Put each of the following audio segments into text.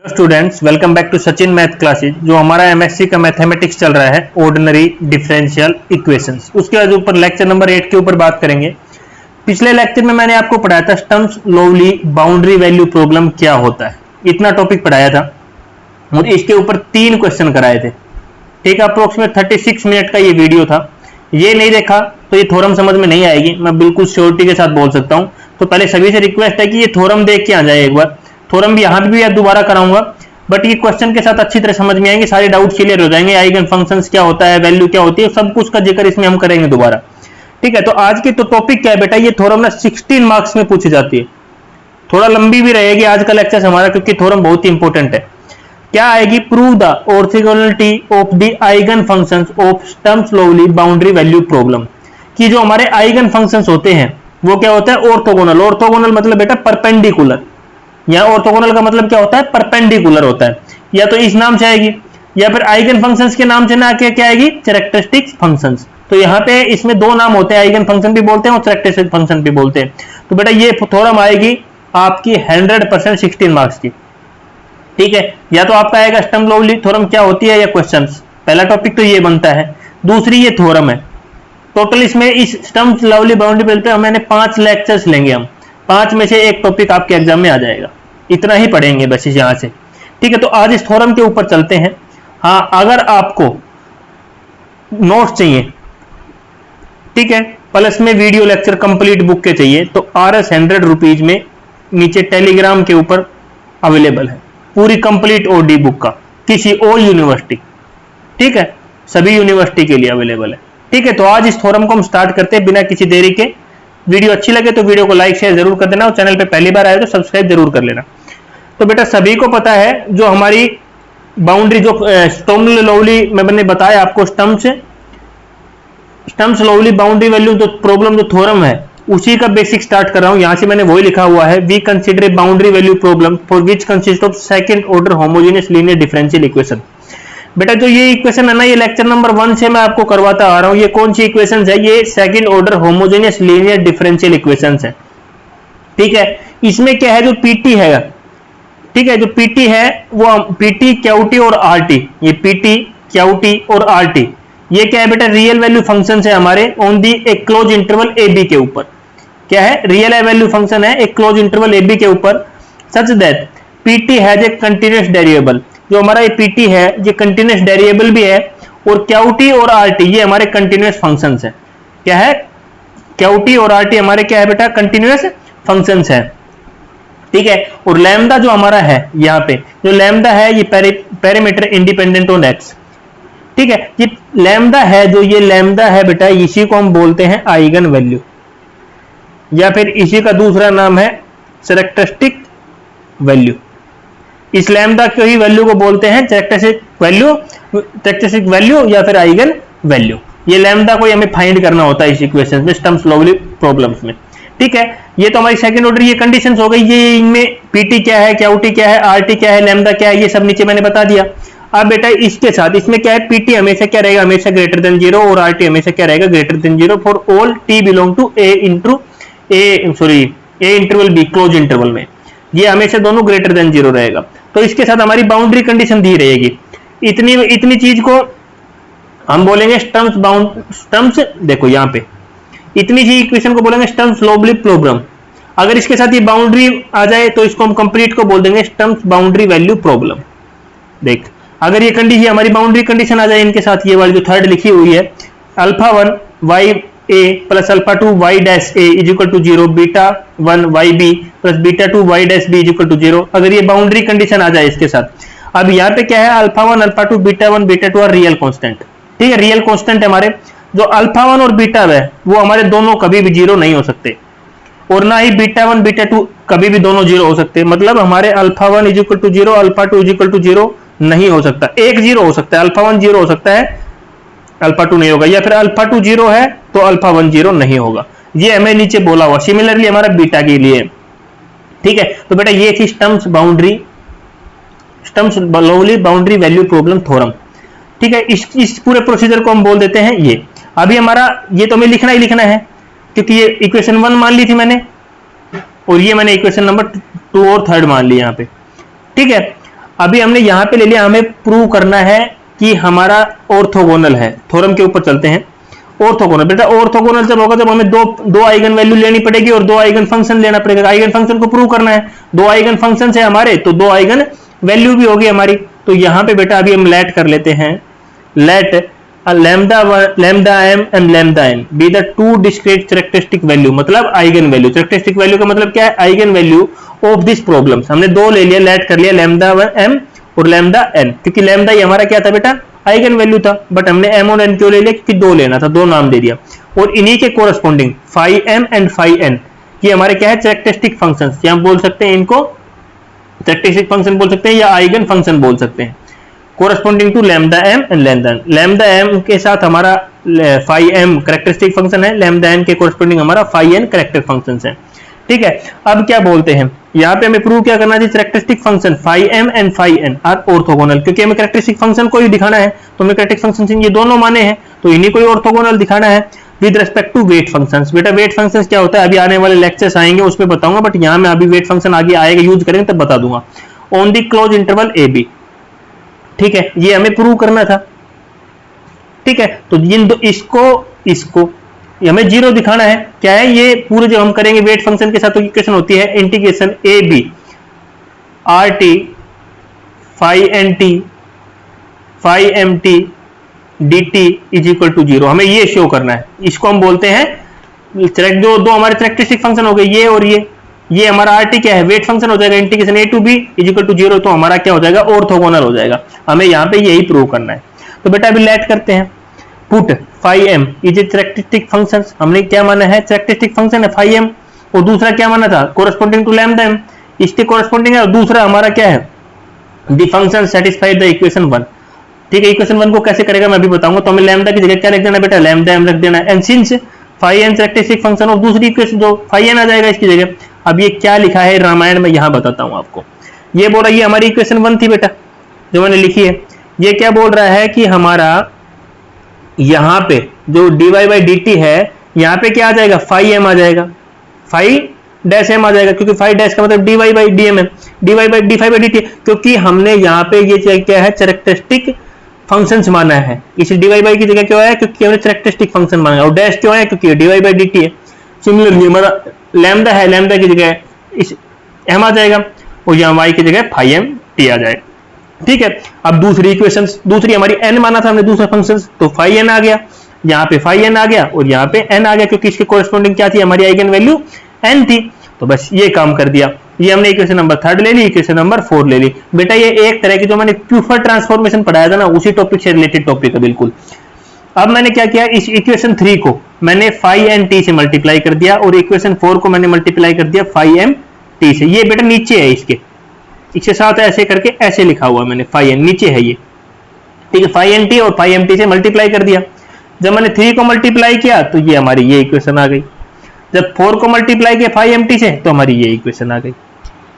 Students, welcome back to Sachin math classes. जो हमारा MSc का मैथमेटिक्स चल रहा है, ऑर्डिनरी डिफरेंशियल इक्वेशंस, उसके बाद ऊपर लेक्चर नंबर 8 के ऊपर बात करेंगे। पिछले लेक्चर में मैंने आपको पढ़ाया था स्टर्म्स लोवली बाउंड्री वैल्यू प्रॉब्लम क्या होता है, इतना टॉपिक पढ़ाया था और इसके ऊपर 3 क्वेश्चन कराए थे। ठीक है, अप्रोक्सीमेट 36 मिनट का ये वीडियो था। ये नहीं देखा तो ये थ्योरम समझ में नहीं आएगी, मैं बिल्कुल श्योरिटी के साथ बोल सकता हूं। तो पहले सभी से रिक्वेस्ट है कि ये थ्योरम देख के आ जाए एक बार। थ्योरम भी यहाँ भी दोबारा कराऊंगा, बट ये क्वेश्चन के साथ अच्छी तरह समझ में आएंगे, सारे डाउट क्लियर हो जाएंगे। आइगन फंक्शंस क्या होता है, वैल्यू क्या होती है, सब कुछ का जिक्र इसमें हम करेंगे दोबारा। ठीक है, तो आज की तो टॉपिक क्या है बेटा, ये थ्योरम ना 16 मार्क्स में पूछी जाती है। थोड़ा लंबी भी रहेगी आज का लेक्चर हमारा, क्योंकि थ्योरम बहुत ही इंपॉर्टेंट है। क्या आएगी, prove the orthogonality of the eigen functions of Sturm Liouville boundary value problem. कि जो हमारे आइगन फंक्शंस होते हैं वो क्या होता है, ऑर्थोगोनल। ऑर्थोगोनल मतलब बेटा परपेंडिकुलर, या ऑर्थोगोनल का मतलब क्या होता है, परपेंडिकुलर होता है। या तो इस नाम से आएगी, या फिर आइगन फंक्शंस के नाम से ना आके क्या आएगी, कैरेक्टरिस्टिक्स फंक्शंस। तो यहाँ पे इसमें 2 नाम होते हैं, आइगन फंक्शन भी बोलते हैं और कैरेक्टरिस्टिक फंक्शन भी बोलते हैं। तो बेटा ये थ्योरम आएगी आपकी 100% 16 मार्क्स की। ठीक है, या तो आपका आएगा स्टर्म लोवली थ्योरम क्या होती है, या क्वेश्चंस। पहला टॉपिक तो ये बनता है, दूसरी ये थ्योरम है। टोटल इसमें इस स्टर्म लोवली बाउंड्री पे मैंने 5 लेक्चर्स लेंगे हम। 5 में से एक टॉपिक आपके एग्जाम में आ जाएगा, इतना ही पढ़ेंगे बस यहां से। ठीक है, तो आज इस थ्योरम के ऊपर चलते हैं। हाँ, अगर आपको नोट्स चाहिए, ठीक है, प्लस में वीडियो लेक्चर कंप्लीट बुक के चाहिए, तो RS 100 रुपीज में नीचे टेलीग्राम के ऊपर अवेलेबल है पूरी कंप्लीट OD बुक का, किसी और यूनिवर्सिटी। ठीक है, सभी यूनिवर्सिटी के लिए अवेलेबल है। ठीक है, तो आज इस थ्योरम को हम स्टार्ट करते हैं बिना किसी देरी के। वीडियो अच्छी लगे तो वीडियो को लाइक शेयर जरूर कर देना, और चैनल पे पहली बार आए तो सब्सक्राइब जरूर कर लेना। तो बेटा सभी को पता है जो हमारी बाउंड्री, जो स्टर्म लोवली मैंने बताया आपको, स्टर्म्स लोवली बाउंड्री वैल्यू जो प्रॉब्लम जो थ्योरम है, उसी का बेसिक स्टार्ट कर रहा हूं। यहां से मैंने वही लिखा हुआ है, we consider boundary value problem for which consist of second order homogeneous linear differential equation. बेटा जो ये इक्वेशन है ना, ये लेक्चर नंबर 1 से मैं आपको करवाता आ रहा हूं। ये कौन सी इक्वेशंस है, ये second order homogeneous linear differential equations है। ठीक है, इसमें क्या है, जो पीटी है, ठीक है, जो पीटी है वो पीटी, क्यूटी और आरटी, ये पीटी, क्यूटी और आरटी, ये क्या है बेटा, रियल वैल्यू फंक्शन है हमारे ऑन दी एक क्लोज इंटरवल ए बी के ऊपर। क्या है, रियल वैल्यू फंक्शन है एक क्लोज इंटरवल ए बी के ऊपर, such that PT has a continuous variable. जो हमारा ये पीटी है ये कंटीन्यूअस वेरिएबल भी है, और क्यूटी और आरटी ये हमारे कंटीन्यूअस फंक्शंस है। क्या है, क्यूटी और आरटी हमारे क्या है बेटा, कंटीन्यूअस फंक्शंस है। ठीक है, और लैम्डा जो हमारा है, यहाँ पे जो लैम्डा है ये पैरामीटर इंडिपेंडेंट ऑन एक्स। ठीक है, ये लैम्डा है, जो ये लैम्डा है बेटा, इसी को हम बोलते हैं आइगन वैल्यू, या फिर इसी का दूसरा नाम है कैरेक्टरिस्टिक वैल्यू। इस लैम्डा की ही वैल्यू को बोलते हैं कैरेक्टरिस्टिक वैल्यू या फिर आइगन वैल्यू। ये लैम्डा को हमें फाइंड करना होता है इस इक्वेशन में, स्टर्म्स लोवली प्रॉब्लम्स में। ठीक है, ये तो हमारी सेकंड ऑर्डर ये कंडीशंस हो गई। ये इनमें पीटी क्या है, क्यूटी क्या है, आरटी क्या है, लैम्डा क्या है, ये सब नीचे मैंने बता दिया। अब बेटा इसके साथ इसमें क्या है, पीटी हमेशा क्या रहेगा, हमेशा ग्रेटर देन 0, और आरटी हमेशा क्या रहेगा, greater than 0 for all t belong to a interval b, close interval में ये हमेशा दोनों ग्रेटर देन 0 रहेगा। तो इसके साथ हमारी बाउंड्री कंडीशन दी रहेगी। इतनी चीज को हम बोलेंगे स्टर्म्स, देखो यहाँ पे इतनी चीज इक्वेशन को बोलेंगे स्टर्म्स लोवली प्रॉब्लम। अगर इसके साथ ये बाउंड्री आ जाए तो इसको हम कंप्लीट को बोल देंगे स्टर्म्स बाउंड्री वैल्यू प्रॉब्लम। देख, अगर ये कंडीशन हमारी बाउंड्री कंडीशन आ जाए इनके साथ, ये वाली जो थर्ड लिखी हुई है, alpha 1 y a plus alpha 2 y dash a is equal to 0, beta 1 y b plus beta 2 y dash b is equal to 0, अगर ये बाउंड्री कंडीशन आ जाए इसके साथ। अब यहाँ पे क्या है, alpha 1 alpha 2 beta 1 beta 2 are real constant. ठीक है, रियल कांस्टेंट है हमारे। जो अल्फा 1 और बीटा है वो हमारे दोनों कभी भी 0 नहीं हो सकते, और ना ही बीटा 1 बीटा 2 कभी भी दोनों 0 हो सकते। मतलब हमारे alpha 1 is equal to 0, alpha 2 is equal to 0 नहीं हो सकता। एक 0 हो सकता है, अल्फा 1 0 हो सकता है, अल्फा 2 नहीं होगा, या फिर अल्फा 2 0 है तो अल्फा 1 0 नहीं होगा। ये हमें नीचे बोला हुआ, सिमिलरली हमारा बीटा के लिए। ठीक है, तो बेटा ये थी स्टर्म्स Liouville boundary value problem theorem. ठीक है, इस पूरे प्रोसीजर को हम बोल देते हैं ये। अभी हमारा ये तो हमें लिखना ही लिखना है, क्योंकि ये इक्वेशन 1 मान ली थी मैंने, और ये मैंने इक्वेशन नंबर 2 और 3 मान ली यहाँ पे। ठीक है, अभी हमने यहाँ पे ले लिया, हमें प्रूव करना है कि हमारा ऑर्थोगोनल है। थ्योरम के ऊपर चलते हैं। ऑर्थोगोनल, बेटा ऑर्थोगोनल जब होगा जब हमें दो आइगन वैल्यू लेनी पड़ेगी और दो आइगन फंक्शन लेना पड़ेगा। आइगन फंक्शन को प्रूव करना है, दो आइगन फंक्शन है हमारे तो दो आइगन वैल्यू भी होगी हमारी। तो यहाँ पे बेटा अभी हम लेट कर लेते हैं, late lambda m and lambda n be the two discrete characteristic value, मतलब आइगन वैल्यू। characteristic वैल्यू का मतलब क्या है, eigen value of this problems. हमने दो ले लिया, लेट कर लिया lambda m और lambda n, क्योंकि lambda ये हमारा क्या था बेटा, आइगन वैल्यू था, बट हमने m और n क्यों ले लिया, क्योंकि दो लेना था, दो नाम दे दिया। और इन्हीं के corresponding phi m and phi n ये हमारे क्या है, कैरेक्टरिस्टिक फंक्शंस, या हम बोल सकते हैं इनको कैरेक्टरिस्टिक फंक्शन बोल सकते हैं या आइगन फंक्शन बोल सकते हैं। Corresponding to lambda m and lambda n, lambda m के साथ हमारा phi m कैरेक्टरिस्टिक फंक्शन है, lambda n के कोरस्पॉन्डिंग हमारा phi n कैरेक्टर फंक्शन है। ठीक है, अब क्या बोलते हैं, यहाँ पे हमें प्रूव क्या करना चाहिए, characteristic function phi m and phi n are orthogonal, क्योंकि हमें कैरेक्टरिस्टिक फंक्शन को ही दिखाना है, तो हमें कैरेक्टरिस्टिक फंक्शन ये दोनों माने हैं तो इन्हीं को ही ऑर्थोगोनल दिखाना है। With respect to weight functions, बेटा वेट फंक्शंस क्या होता है अभी आने वाले लेक्चर्स आएंगे उसमें बताऊंगा, बट यहाँ मैं अभी वेट फंक्शन आगे आएगा यूज करेंगे तब बता दूंगा। On the close interval a b, ठीक है, ये हमें प्रूव करना था। ठीक है, तो इन दो इसको हमें जीरो दिखाना है। क्या है ये पूरे जो हम करेंगे वेट फंक्शन के साथ, तो इक्वेशन होती है integration a b r t phi n t phi m t d t is equal to zero, हमें ये शो करना है। इसको हम बोलते हैं जो दो हमारे कैरेक्टरिस्टिक फंक्शन हो गए ये और ये हमारा आर टी क्या है, वेट फंक्शन हो जाएगा, integration a to b is equal to zero, तो हमारा क्या हो जाएगा, ऑर्थोगोनल हो जाएगा। हमें यहाँ पे यही प्रूव करना है। तो बेटा अभी लेट करते हैं, put phi m is a characteristic function, हमने क्या माना है, कैरेक्टरिस्टिक फंक्शन है फाई एम, और दूसरा क्या माना था, कोरस्पॉन्डिंग टू लैम्डा एम, इसके कोरस्पॉन्डिंग है, और दूसरा हमारा क्या है, the function satisfy the equation 1। ठीक है, इक्वेशन 1 को कैसे करेगा मैं अभी बताऊंगा। तो हमें लैम्डा की जगह क्या रख देना बेटा, लैम्डा एम रख देना, and since phi n characteristic function और दूसरी इक्वेशन जो फाई एन आ जाएगा इसकी जगह। अब ये क्या लिखा है रामायण में, यहां बताता हूं आपको। ये बोल रहा है, ये हमारी इक्वेशन 1 थी बेटा जो मैंने लिखी है। ये क्या बोल रहा है कि हमारा यहां पे जो dy बाई डी टी है, यहां पे क्या आ जाएगा, फाई एम आ जाएगा, फाई डैश एम आ जाएगा, क्योंकि फाई डैश का मतलब dy बाई डी एम है, dy by d phi by d t, क्योंकि हमने यहाँ पे ये क्या है, कैरेक्टरिस्टिक फंक्शंस माना है। इसे dy बाई की जगह क्यों आया, क्योंकि हमने कैरेक्टरिस्टिक फंक्शन माना है, और डैश क्यों आया, क्योंकि dy बाई डी टी है। सिमिलरली हमारा लैम्डा है, लैम्डा की जगह इस एम आ जाएगा, और यहाँ y की जगह फाई एम टी आ जाएगा। ठीक है, अब दूसरी इक्वेशन, दूसरी हमारी n माना था हमने दूसरा फंक्शन, तो फाई एन आ गया, यहाँ पे फाई एन आ गया और यहाँ पे n आ गया, क्योंकि इसके कोरस्पॉन्डिंग क्या थी, हमारी आइगन वैल्यू n थी। तो बस ये काम कर दिया, ये हमने इक्वेशन नंबर 3 ले ली, इक्वेशन नंबर 4 ले ली। बेटा ये एक तरह की जो मैंने क्यूफर ट्रांसफॉर्मेशन पढ़ाया था ना, उसी टॉपिक से रिलेटेड टॉपिक है बिल्कुल। अब मैंने क्या किया, इस इक्वेशन 3 को मैंने फाई एन टी से मल्टीप्लाई कर दिया, और इक्वेशन 4 को मैंने मल्टीप्लाई कर दिया फाई एम टी से। ये बेटा नीचे है, इसके साथ ऐसे करके ऐसे लिखा हुआ मैंने, फाई एन नीचे है ये। ठीक है, फाई एन टी और फाई एम टी से मल्टीप्लाई कर दिया। जब मैंने 3 को मल्टीप्लाई किया तो ये हमारी ये इक्वेशन आ गई। जब 4 को मल्टीप्लाई किया फाई एम टी से तो हमारी ये इक्वेशन आ गई।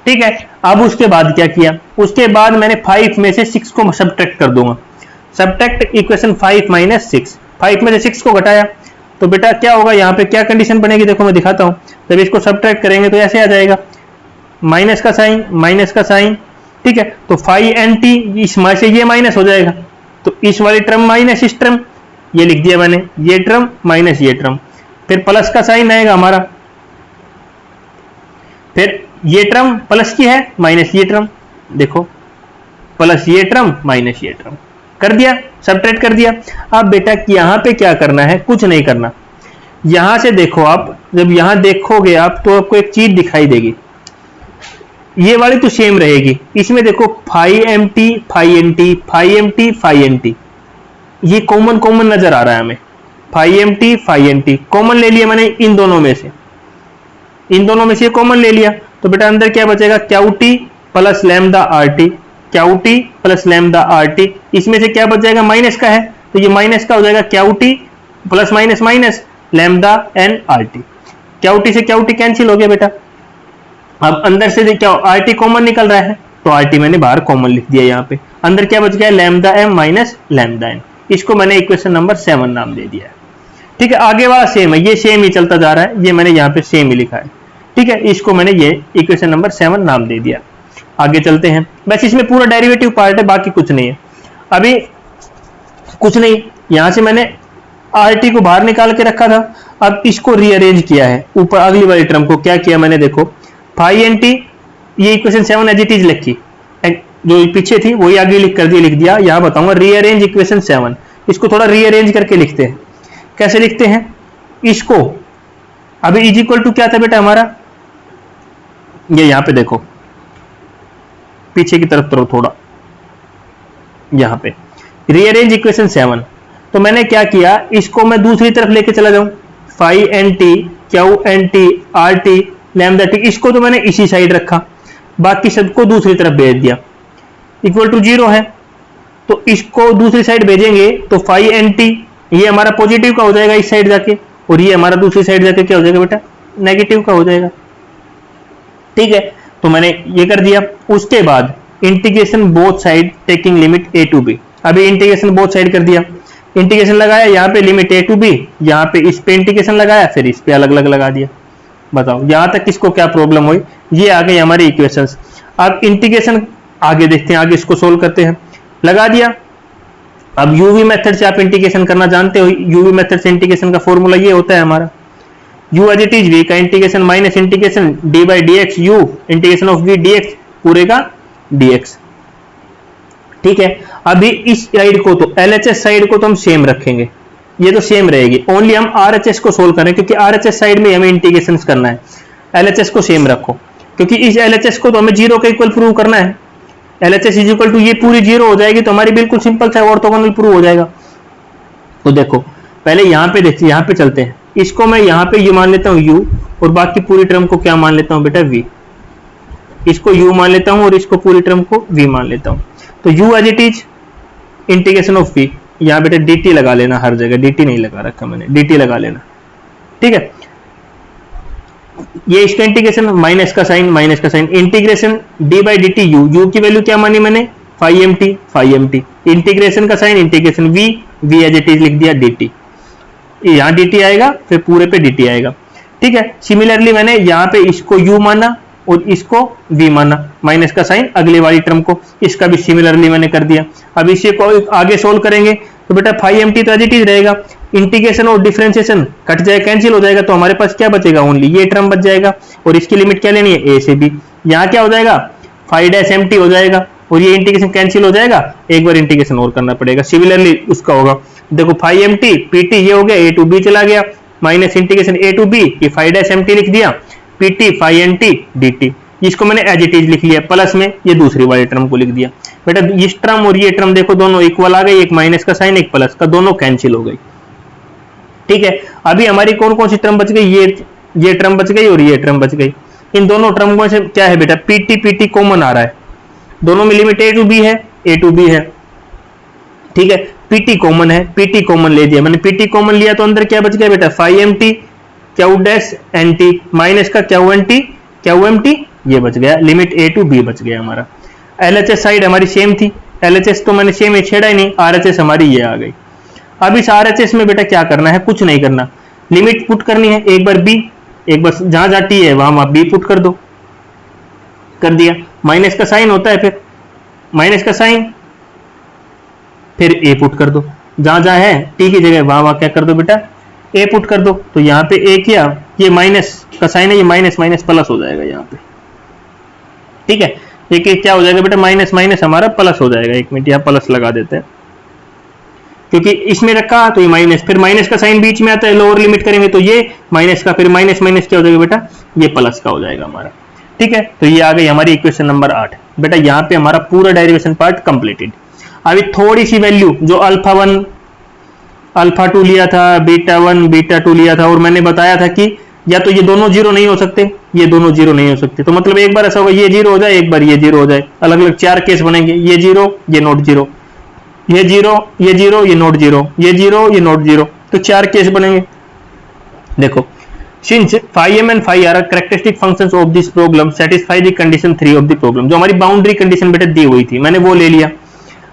ठीक है, अब उसके बाद क्या किया, उसके बाद मैंने 5 में से 6 को सब्ट्रैक्ट कर दूंगा। सब्ट्रैक्ट इक्वेशन 5 माइनस 6, 5 में से 6 को घटाया तो बेटा क्या होगा, यहाँ पे क्या कंडीशन बनेगी, देखो मैं दिखाता हूँ। जब इसको सब्ट्रैक्ट करेंगे तो ऐसे आ जाएगा, माइनस का साइन, माइनस का साइन। ठीक है, तो फाई एन टी इसमें से ये माइनस हो जाएगा, तो इस वाली टर्म माइनस इस टर्म, ये लिख दिया मैंने, ये टर्म माइनस ये टर्म, फिर प्लस का साइन आएगा हमारा, फिर ये टर्म प्लस की है, माइनस ये टर्म, देखो प्लस ये टर्म माइनस ये टर्म, कर दिया, सब्ट्रैक्ट कर दिया। अब बेटा यहाँ पे क्या करना है, कुछ नहीं करना। यहां से देखो आप, जब यहां देखोगे आप तो आपको एक चीज दिखाई देगी, ये वाली तो सेम रहेगी। इसमें देखो phi m t phi n t phi m t phi n t, ये कॉमन कॉमन नजर आ रहा है हमें। Phi m t phi n t common ले लिया मैंने इन दोनों में से, इन दोनों में से कॉमन ले लिया, तो बेटा अंदर क्या बचेगा, Q t plus lambda are t, q t plus lambda R T. इसमें से क्या बच जाएगा, माइनस का है तो ये माइनस का हो जाएगा, q t plus minus minus lambda n r t. Q t से क्यू टी कैंसिल हो गया बेटा। अब अंदर से क्या आर टी कॉमन निकल रहा है, तो आर टी मैंने बाहर कॉमन लिख दिया। यहाँ पे अंदर क्या बच गया, lambda m minus lambda n. इसको मैंने इक्वेशन नंबर 7 नाम दे दिया है। ठीक है, आगे वाला सेम है, ये सेम ही चलता जा रहा है, ये मैंने यहाँ पे सेम ही लिखा है। ठीक है, इसको मैंने ये इक्वेशन नंबर 7 नाम दे दिया। आगे चलते हैं। बस इसमें पूरा डेरिवेटिव पार्ट है, बाकी कुछ नहीं है। अभी कुछ नहीं, यहां से मैंने RT को बाहर निकाल के रखा था, अब इसको रीअरेंज किया है ऊपर अगली वाली टर्म को। क्या किया मैंने, देखो फाई एन टी, ये इक्वेशन 7 एज इट इज लिखी, जो पीछे थी वही आगे लिख दिया। यहां बताऊंगा रीअरेंज इक्वेशन 7, इसको थोड़ा रीअरेंज करके लिखते हैं। कैसे लिखते हैं इसको, अभी इज इक्वल टू क्या था बेटा हमारा, ये यहां पे देखो पीछे की तरफ थोड़ा, यहां पे रीअरेंज इक्वेशन 7। तो मैंने क्या किया, इसको मैं दूसरी तरफ लेके चला जाऊं, phi n t, q n t, r t, lambda t, इसको तो मैंने इसी साइड रखा, बाकी सबको दूसरी तरफ भेज दिया। इक्वल टू 0 है, तो इसको दूसरी साइड भेजेंगे तो फाई एन टी ये हमारा पॉजिटिव का हो जाएगा इस साइड जाके, और ये हमारा दूसरी साइड जाके क्या हो जाएगा बेटा, नेगेटिव का हो जाएगा। ठीक है, तो मैंने ये कर दिया। उसके बाद integration both side taking limit a to b, अभी इंटीग्रेशन बोथ साइड कर दिया, इंटीग्रेशन लगाया यहाँ पे लिमिट a टू b, यहाँ पे इस पे इंटीग्रेशन लगाया, फिर इस पे अलग अलग लगा दिया। बताओ यहां तक किसको क्या प्रॉब्लम हुई, ये आ गई हमारी इक्वेशंस। अब इंटीग्रेशन आगे देखते हैं, आगे इसको सोल्व करते हैं। लगा दिया, अब यूवी मेथड से आप इंटीग्रेशन करना जानते हो, यूवी मेथड से इंटीग्रेशन का फॉर्मूला ये होता है हमारा, u as it is v का integration minus integration d by d x, u integration of v dx पूरे का dx। ठीक है, अभी इस साइड को तो LHS साइड को तो हम सेम रखेंगे, ये तो सेम रहेगी, ओनली हम RHS को सोल्व करें, क्योंकि RHS साइड में हमें इंटीग्रेशन करना है। LHS को सेम रखो, क्योंकि इस LHS को तो हमें 0 का इक्वल प्रूव करना है। LHS इज इक्वल टू ये पूरी 0 हो जाएगी, तो हमारी बिल्कुल सिंपल सा ऑर्थोगोनल प्रूव हो जाएगा। तो देखो पहले यहाँ पे देखिए, यहाँ पे चलते हैं, इसको मैं यहाँ पे ये मान लेता हूँ u, और बाकी पूरी टर्म को क्या मान लेता हूँ बेटा v, इसको u मान लेता हूँ और इसको पूरी टर्म को v मान लेता हूँ। तो u as it is integration of v, यहाँ बेटा dt लगा लेना, हर जगह dt नहीं लगा रखा मैंने, dt लगा लेना। ठीक है, ये इसका इंटीग्रेशन, माइनस का sign, integration d by d t, u की वैल्यू क्या मानी मैंने, फाई एम टी, इंटीग्रेशन का sign, integration v as it is लिख दिया dt, यहाँ dt आएगा, फिर पूरे पे dt आएगा। ठीक है, सिमिलरली मैंने यहाँ पे इसको u माना और इसको v माना, माइनस का साइन अगले वाली टर्म को, इसका भी सिमिलरली मैंने कर दिया। अब इसे को आगे सोल्व करेंगे तो बेटा फाई एम टी तो एज इट इज रहेगा, इंटीग्रेशन और डिफरेंशिएशन कट जाए, कैंसिल हो जाएगा, तो हमारे पास क्या बचेगा, ओनली ये टर्म बच जाएगा, और इसकी लिमिट क्या लेनी है, a से b। यहाँ क्या हो जाएगा, फाई डैश एम टी हो जाएगा, और ये इंटीग्रेशन कैंसिल हो जाएगा, एक बार इंटीग्रेशन और करना पड़ेगा, सिमिलरली उसका होगा। देखो phi m t p t ये हो गया, a टू b चला गया, minus integration a to b, ये फाई डैश एम टी लिख दिया, p t phi n t d t, इसको मैंने एज इट इज लिख लिया, प्लस में ये दूसरी वाली टर्म को लिख दिया। बेटा इस टर्म और ये टर्म देखो दोनों इक्वल आ गई, एक माइनस का साइन एक प्लस का, दोनों कैंसिल हो गई। ठीक है, अभी हमारी कौन कौन सी टर्म बच गई, ये टर्म बच गई और ये टर्म बच गई। इन दोनों टर्म में से क्या है बेटा, पीटी कॉमन आ रहा है, दोनों में लिमिट a टू b है। ठीक है, पीटी कॉमन है, पीटी कॉमन ले दिया मैंने, पीटी कॉमन लिया तो अंदर क्या बच गया बेटा, phi m t q dash n t, minus का क्यू एम टी ये बच गया, लिमिट a टू b बच गया हमारा। LHS साइड हमारी सेम थी, LHS तो मैंने सेम छेड़ा ही नहीं, RHS हमारी ये आ गई। अब इस RHS में बेटा क्या करना है, कुछ नहीं करना, लिमिट पुट करनी है, एक बार b, एक बार जहां जहां t है वहां आप b पुट कर दो, कर दिया, माइनस का साइन होता है, फिर माइनस का साइन, फिर a पुट कर दो, जहां जहां है t की जगह वहां वहां क्या कर दो बेटा, a पुट कर दो। तो यहाँ पे a किया, ये माइनस का साइन है, ये माइनस माइनस प्लस हो जाएगा यहाँ पे। ठीक है, ये क्या हो जाएगा बेटा, माइनस माइनस हमारा प्लस हो जाएगा, एक मिनट यहाँ प्लस लगा देते हैं, क्योंकि इसमें रखा तो ये माइनस, फिर माइनस का साइन बीच में आता है, लोअर लिमिट करेंगे तो ये माइनस का, फिर माइनस माइनस क्या हो जाएगा बेटा, ये प्लस का हो जाएगा हमारा। ठीक है, तो ये आ गई हमारी इक्वेशन नंबर 8। बेटा यहाँ पे हमारा पूरा डेरिवेशन पार्ट कंप्लीटेड। अभी थोड़ी सी वैल्यू जो अल्फा 1 अल्फा 2 लिया था, बीटा 1 बीटा 2 लिया था, और मैंने बताया था कि या तो ये दोनों जीरो नहीं हो सकते, ये दोनों जीरो नहीं हो सकते, तो मतलब एक बार ऐसा होगा ये जीरो हो जाए, एक बार ये जीरो हो जाए, अलग अलग 4 केस बनेंगे, ये जीरो ये नॉट जीरो, ये जीरो ये जीरो ये नॉट जीरो, ये जीरो ये नॉट जीरो, तो 4 केस बनेंगे। देखो, since phi m and phi r are characteristic functions of this problem satisfy the condition 3 of the problem, जो हमारी बाउंड्री कंडीशन बेटा दी हुई थी, मैंने वो ले लिया।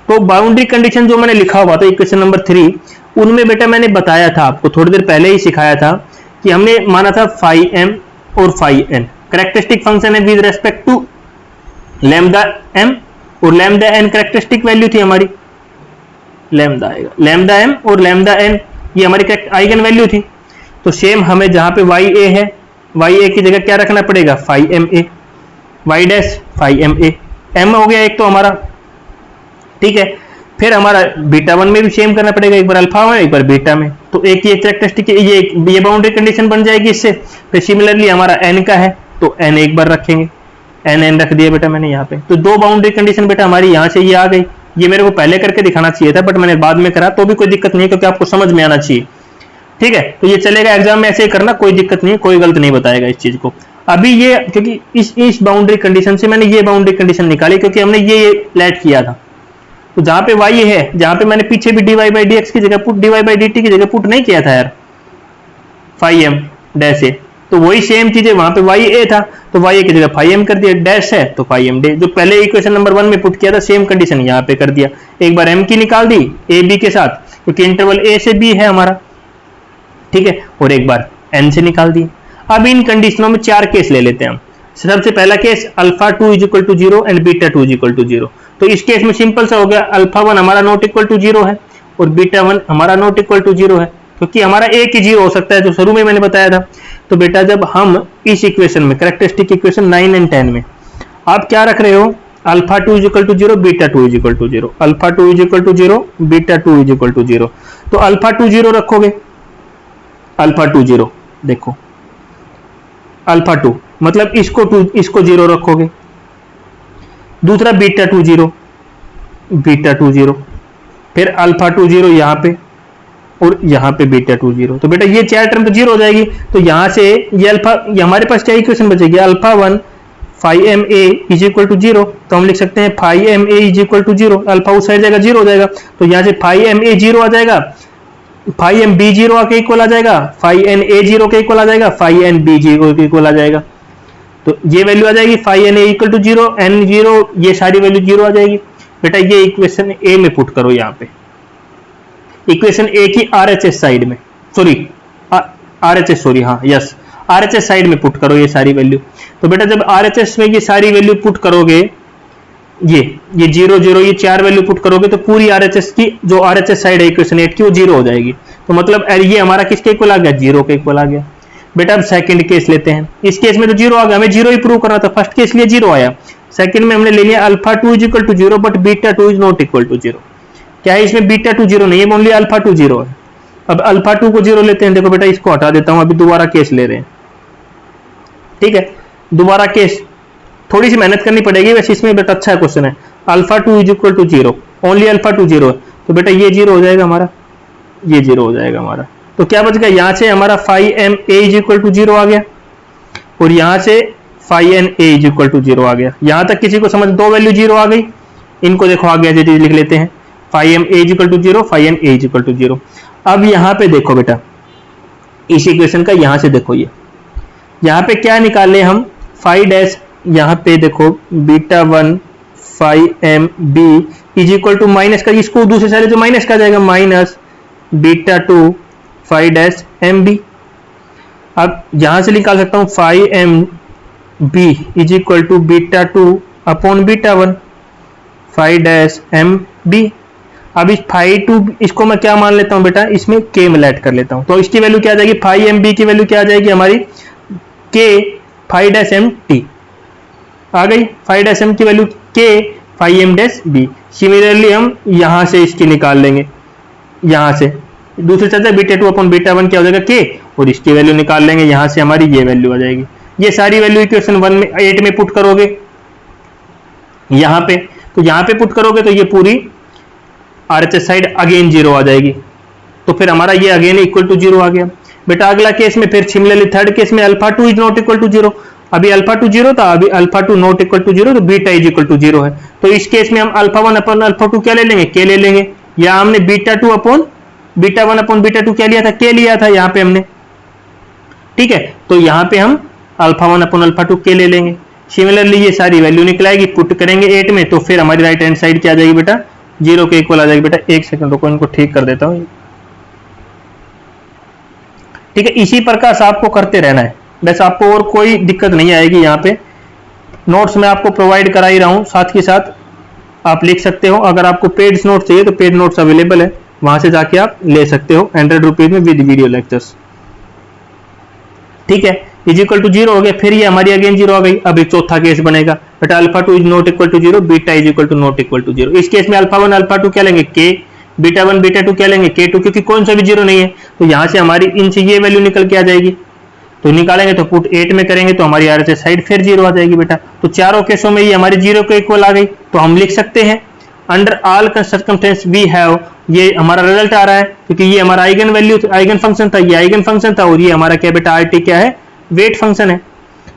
तो बाउंड्री कंडीशन जो मैंने लिखा हुआ था इक्वेशन नंबर 3, उनमें बेटा मैंने बताया था, आपको थोड़ी देर पहले ही सिखाया था कि हमने माना था phi m और phi n कैरेक्टरिस्टिक फंक्शन है with respect to lambda m और लैम्डा एन कैरेक्टरिस्टिक वैल्यू थी हमारी, लैम्डा आएगा, लैम्डा एम और लैम्डा एन ये हमारी आइगन वैल्यू थी। तो सेम हमें जहां पे वाई ए है, वाई ए की जगह क्या रखना पड़ेगा, phi m a, y dash phi m a, m हो गया एक तो हमारा, ठीक है। फिर हमारा बीटा वन में भी सेम करना पड़ेगा, एक बार अल्फा में एक बार बीटा में। तो एक ये कैरेक्टरिस्टिक ये बाउंड्री कंडीशन बन जाएगी इससे। फिर सिमिलरली हमारा एन का है तो एन एक बार रखेंगे, एन रख दिया बेटा मैंने यहाँ पे। तो दो बाउंड्री कंडीशन बेटा हमारी यहाँ से ये आ गई। ये मेरे को पहले करके दिखाना चाहिए था बट मैंने बाद में करा, तो भी कोई दिक्कत नहीं है क्योंकि आपको समझ में आना चाहिए, ठीक है। तो ये चलेगा एग्जाम में ऐसे ही करना, कोई दिक्कत नहीं है, कोई गलत नहीं बताएगा इस चीज को। अभी ये क्योंकि इस बाउंड्री कंडीशन से मैंने ये बाउंड्री कंडीशन निकाली क्योंकि हमने ये लेट किया था। तो जहां पे y है, जहां पे मैंने पीछे भी dy बाई dx की जगह पुट, dy बाई dt की जगह पुट नहीं किया था यार, फाई एम डैश ए, तो वही सेम चीज है, वहां पे y a था तो y a की जगह फाई एम कर दिया, डैश है तो फाई एम डे, जो पहले इक्वेशन नंबर 1 में पुट किया था सेम कंडीशन यहाँ पे कर दिया। एक बार m की निकाल दी a b के साथ क्योंकि इंटरवल a से b है हमारा, ठीक है, और एक बार n से निकाल दी। अब इन कंडीशनों में 4 केस ले लेते हैं हम। सबसे पहला case alpha 2 is equal to 0 and beta 2 is equal to 0। तो इस केस में सिंपल सा हो गया, अल्फा 1 हमारा नॉट इक्वल टू 0 है और बीटा 1 हमारा नॉट इक्वल टू 0 है, क्योंकि हमारा एक ही 0 हो सकता है जो शुरू में मैंने बताया था। तो बेटा जब हम इस इक्वेशन में कैरेक्टरिस्टिक इक्वेशन 9 एंड 10 में आप क्या रख रहे हो, alpha 2 is equal to 0 beta 2 is equal to 0, alpha 2 is equal to 0 beta 2 is equal to 0। तो अल्फा 2 0 रखोगे, अल्फा 2 0, देखो अल्फा 2 मतलब इसको 0 रखोगे। दूसरा बीटा 2 0, बीटा 2 0, फिर अल्फा 2 0 यहाँ पे और यहाँ पे बीटा 2 0। तो बेटा ये 4 टर्म तो 0 हो जाएगी। तो यहाँ से ये अल्फा, ये हमारे पास क्या इक्वेशन बचेगी, alpha 1 phi m a is equal to 0। तो हम लिख सकते हैं phi m a is equal to 0, alpha उस साइड जाएगा 0 हो जाएगा। तो यहाँ से फाई एम ए 0 आ जाएगा, फाई एम बी 0 आके इक्वल आ जाएगा, फाई एन ए 0 के इक्वल आ जाएगा, फाई एन बी 0 के इक्वल आ जाएगा। तो ये वैल्यू आ जाएगी phi n a equal to 0, n 0, ये सारी वैल्यू 0 आ जाएगी। बेटा ये इक्वेशन ए में पुट करो, यहाँ पे इक्वेशन ए की आरएचएस साइड में, सॉरी आरएचएस, सॉरी हाँ यस, आरएचएस साइड में पुट करो ये सारी वैल्यू। तो बेटा जब आरएचएस में ये सारी वैल्यू पुट करोगे, ये 0 0 ये 4 वैल्यू पुट करोगे तो पूरी आरएचएस की जो आरएचएस साइड है इक्वेशन 8 की वो 0 हो जाएगी। तो मतलब ये हमारा किसके इक्वल आ गया, 0 के इक्वल आ गया। बेटा अब सेकंड केस लेते हैं। इस केस में तो 0 आ गया, हमें 0 ही प्रूव करना था, फर्स्ट केस लिए 0 आया। सेकंड में हमने ले लिया alpha 2 is equal to 0 but beta 2 is not equal to 0। क्या है इसमें, बीटा 2 0 नहीं है, ओनली अल्फा 2 0 है। अब अल्फा 2 को 0 लेते हैं, देखो बेटा इसको हटा देता हूं, अभी दोबारा केस ले रहे हैं, ठीक है। दोबारा केस थोड़ी सी मेहनत करनी पड़ेगी, वैसे इसमें बेटा अच्छा क्वेश्चन है। Alpha 2 is equal to 0, only alpha 2 0 है। तो बेटा ये 0 हो जाएगा हमारा, ये 0 हो जाएगा हमारा। तो क्या बच गया, यहां से हमारा phi m a is equal to 0 आ गया और यहां से phi n a is equal to 0 आ गया। यहां तक किसी को समझ, दो वैल्यू 0 आ गई। इनको देखो आ गया, जैसे लिख लेते हैं phi m a is equal to 0, phi n a is equal to 0। अब यहां पे देखो बेटा इस इक्वेशन का, यहां से देखो ये यहां पे क्या निकाले हम, फाई डैश, यहां पे देखो beta 1 phi m b is equal to minus का, इसको दूसरे साइड जो माइनस का जाएगा, minus beta 2 phi dash m b. अब यहां से निकाल सकता हूं phi m b is equal to beta 2 upon beta 1 phi dash m b. अब इस फाई 2 इसको मैं क्या मान लेता हूं बेटा, इसमें के में ऐड कर लेता हूं। तो इसकी वैल्यू क्या आ जाएगी, फाई एम बी की वैल्यू क्या आ जाएगी हमारी, k phi dash m t आ गई, फाई डैश एम की value k phi m dash b. Similarly हम यहां से इसकी निकाल लेंगे, यहां से दूसरे साइड से बीटा 2 अपॉन बीटा 1 क्या हो जाएगा, के, और इसकी वैल्यू निकाल लेंगे, यहां से हमारी ये वैल्यू आ जाएगी। ये सारी वैल्यू इक्वेशन 1 में 8 में पुट करोगे यहां पे, तो यहां पे पुट करोगे तो ये पूरी आरएचएस साइड अगेन 0 आ जाएगी। तो फिर हमारा ये अगेन इक्वल टू 0 आ गया। बेटा अगला केस में फिर सिमिलरली थर्ड केस में alpha 2 is not equal to 0, अभी अल्फा 2 0 था, अभी अल्फा 2 नॉट इक्वल टू 0, तो बीटा इज इक्वल टू 0 है। तो इस केस में हम अल्फा 1 अपॉन अल्फा 2 क्या ले लेंगे, के ले लेंगे, या हमने beta 2 upon beta 1 upon beta 2 क्या लिया था, के लिया था यहाँ पे हमने, ठीक है। तो यहाँ पे हम अल्फा 1 अपॉन अल्फा 2 के ले लेंगे। सिमिलरली ये सारी वैल्यू निकलाएगी, पुट करेंगे 8 में, तो फिर हमारी राइट हैंड साइड क्या आ जाएगी बेटा, 0 के इक्वल आ जाएगी। बेटा एक सेकंड रुको, इनको ठीक कर देता हूँ, ठीक है। इसी प्रकार से आपको करते रहना है, बस आपको और कोई दिक्कत नहीं आएगी यहाँ पे। नोट्स मैं आपको प्रोवाइड करा ही रहा हूं, साथ के साथ आप लिख सकते हो। अगर आपको पेड नोट्स चाहिए तो पेड नोट्स अवेलेबल है, वहां से जाके आप ले सकते हो 100 रुपीज में विद वीडियो लेक्चर्स। ठीक है, इज इक्वल टू 0 हो गया, फिर ये हमारी अगेन 0 आ गई। अब एक चौथा केस बनेगा, but alpha 2 is not equal to 0, beta is equal to not equal to 0। इस केस में अल्फा 1 अल्फा 2 क्या लेंगे k, बीटा 1 बीटा 2 क्या लेंगे k2, क्योंकि कौन सा भी 0 नहीं है, तो यहां से हमारी इनसे ये वैल्यू निकल के आ जाएगी। तो निकालेंगे तो पुट 8 में करेंगे तो हमारी आर से साइड फिर 0 आ जाएगी बेटा। तो चारों केसों में ये हमारी 0 के इक्वल आ गई। तो हम लिख सकते हैं under all circumstance we have, ये हमारा रिजल्ट आ रहा है क्योंकि ये हमारा आइगन वैल्यू आइगन फंक्शन था, ये आइगन फंक्शन था, और ये हमारा क्या बेटा आर टी क्या है, वेट फंक्शन है।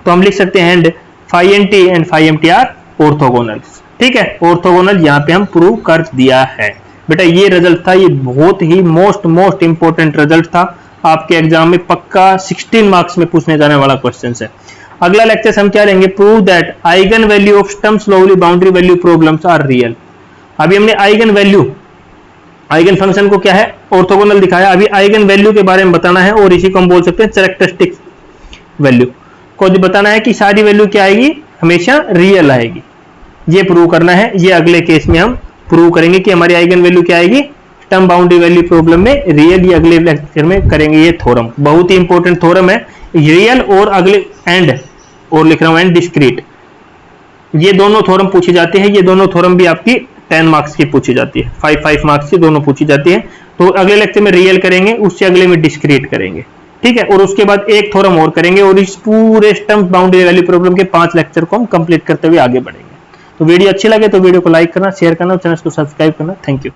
तो हम लिख सकते हैं and phi n t and phi m t are orthogonal. ठीक है, ऑर्थोगोनल यहाँ पे हम प्रूव कर दिया है बेटा। ये रिजल्ट था, ये बहुत ही मोस्ट इंपोर्टेंट रिजल्ट था, आपके एग्जाम में पक्का 16 मार्क्स में पूछने जाने वाला क्वेश्चन है। अगला लेक्चर हम क्या लेंगे, prove that eigen value of स्टम्प्स Liouville boundary value problems are real. अभी हमने आइगन वैल्यू आइगन फंक्शन को क्या है ऑर्थोगोनल दिखाया, अभी आइगन वैल्यू के बारे में बताना है, और इसी को हम बोल सकते हैं कैरेक्टरिस्टिक वैल्यू को बताना है कि सारी वैल्यू क्या आएगी, हमेशा रियल आएगी। ये प्रूव करना है, ये अगले केस में हम प्रूव करेंगे कि हमारी आइगन वैल्यू क्या आएगी स्टम्प बाउंड्री वैल्यू प्रॉब्लम में रियल। ये अगले लेक्चर में करेंगे। ये थ्योरम बहुत ही इंपॉर्टेंट थ्योरम है, रियल और अगले एंड, और लिख रहा हूं एंड डिस्क्रीट, ये दोनों थ्योरम पूछी जाती है। ये दोनों थ्योरम भी आपकी 10 मार्क्स की पूछी जाती है, 5 मार्क्स की दोनों पूछी जाती है। तो अगले लेक्चर में रियल करेंगे, उससे अगले में डिस्क्रीट करेंगे। ठीक है, और उसके बाद एक थ्योरम और करेंगे, और इस पूरे स्टम्प बाउंड्री वैल्यू प्रॉब्लम के 5 लेक्चर को हम कंप्लीट करते हुए आगे बढ़ेंगे। तो वीडियो अच्छी लगे तो वीडियो को लाइक करना, शेयर करना और चैनल को सब्सक्राइब करना। Thank you.